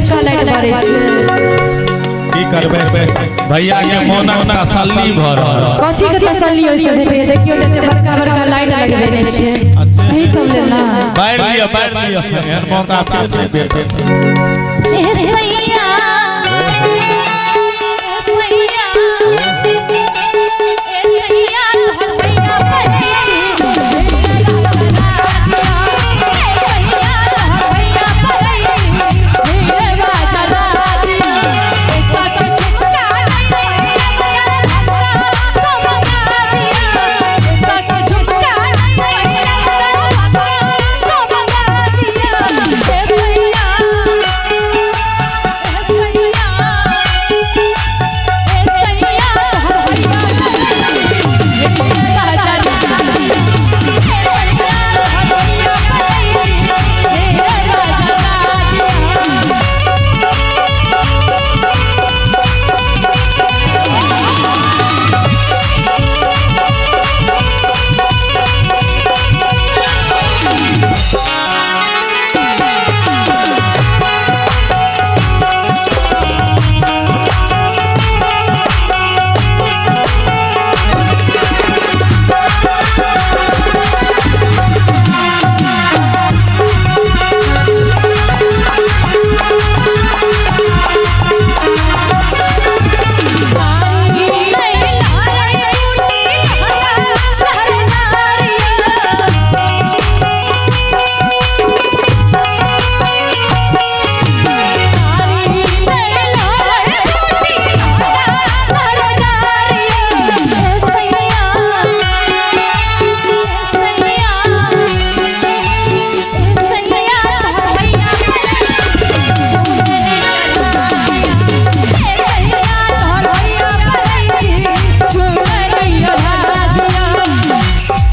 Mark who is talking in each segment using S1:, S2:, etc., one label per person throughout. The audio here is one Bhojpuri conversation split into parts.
S1: झुमका लाइट मारे
S2: की करबे भैया के मोना तसल्ली भ रहल
S1: कथी के तसल्ली होय से भेटे देखियो जते बड़का बड़का लाइट लगबेने छियै यही सब लेना
S2: बाहर लियो एहन मौका फेर दे बेटे
S1: ए सैया तोहर भैया पढ़ै छी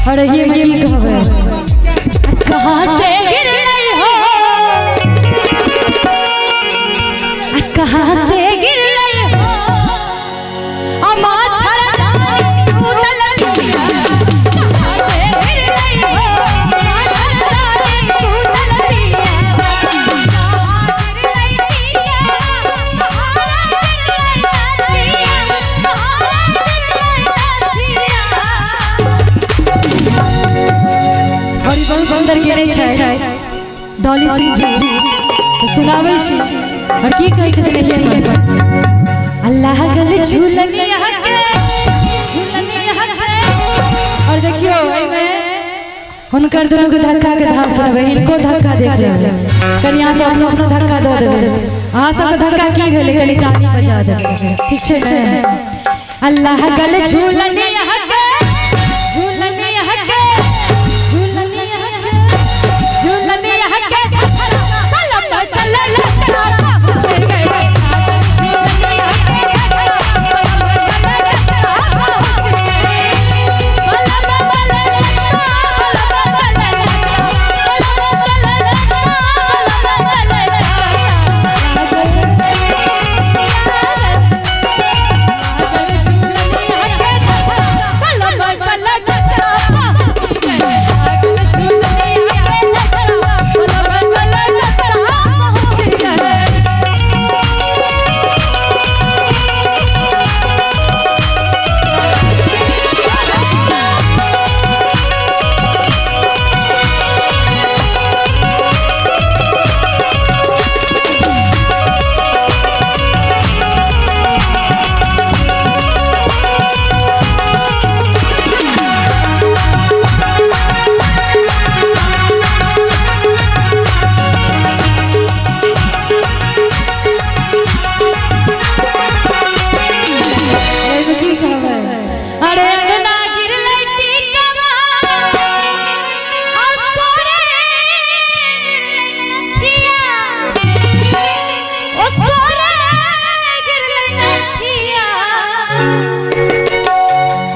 S1: अरे ये मैं की कहबे कहां से गिरलै हो कहां से गिरलै हो अमा छरदानी उतल लिया कहां से गिरलै हो अमा छरदानी उतल लिया सुंदर गेने छै डॉली सिंह जी सुनाबै छी और की कहै छै नहीं अल्लाह गल झूलनिया के और देखियो एमे हुनकर दोनों के धक्का के धार सुनबै इनको धक्का देख लेबै कनी यहां से अपनो अपनो धक्का दो देबै अहां सब धक्का की भेलै कनी ताली बजा देबै ठीक छै ने अल्लाह गल झूलनिया के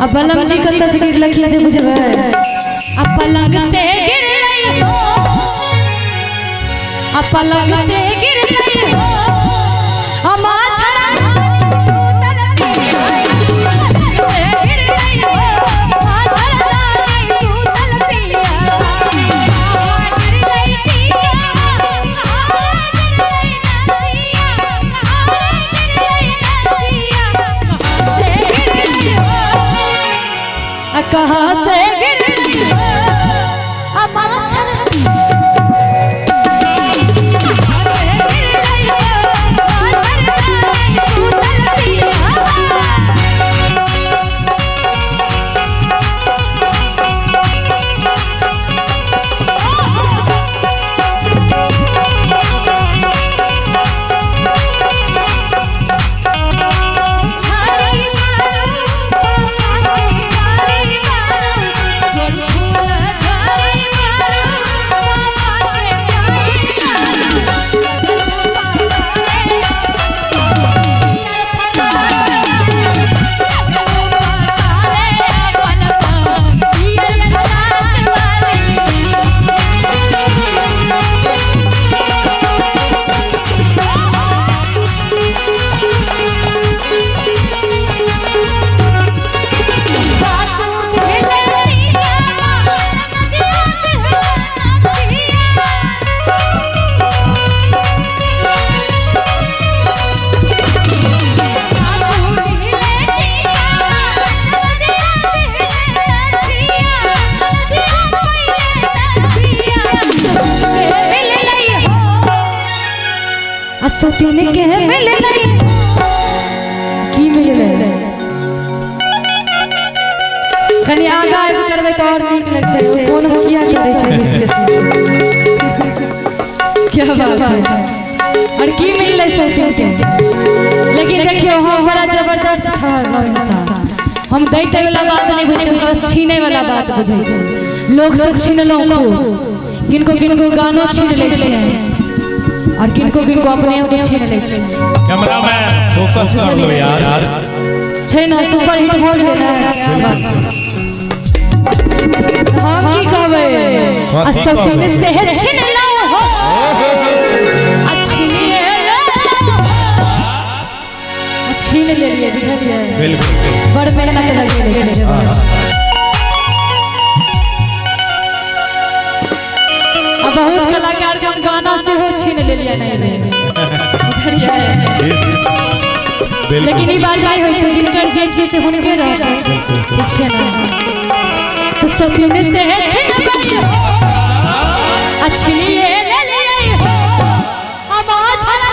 S1: अब बलम जी कत्ता से गिर लखी से बुझबे अब पलंग से गिर लई हो अब पलंग से गिर लई हो हम छड़ा कहाँ से गिर गई सोतीन के मिल नहीं की मिल नहीं कनी आगा आब करबै तो और नीक लगतै कोन किया करे छै विशेष क्या बात है और की मिल ले सोतीन के लेकिन देखियो हम बड़ा जबरदस्त ठहरलो इंसान हम दैते वाला बात नहीं बुझै बस छीने वाला बात बुझै छै लोग से छीनलो किनको किनको गानो छीन लै छै और किनको किनको अपने को छीन ले छै
S2: कैमरामैन फोकस कर लो यार
S1: छै ना सुपर हिट हो गेलै ना हम की कहबै असतीन से छीन लो हो छीन ले लिए बुझलिए
S2: बिल्कुल
S1: बड़ मेहनत लगे बहुत कलाकार के हम गाना से हो छीन ले लिया नहीं बुझलिए लेकिन ई बात नहीं होय छै जिनकर जे छै से हुनके रहतै ठीक छै ना तो सतीन से छीन गई अच्छिए ले लिए हो अब छड़ा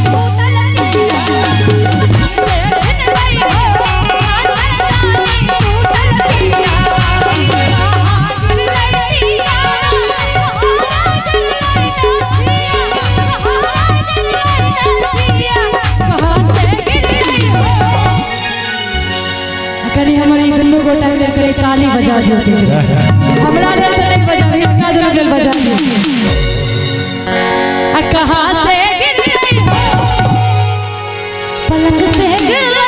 S1: टूटल कनी हमारी दुनू गोटा के करे ताली बजा दियो हमरा दिल पे नहीं बजा इनका दुनू दिल बजा दियो आ कहां से गिर गई पलंग से गिर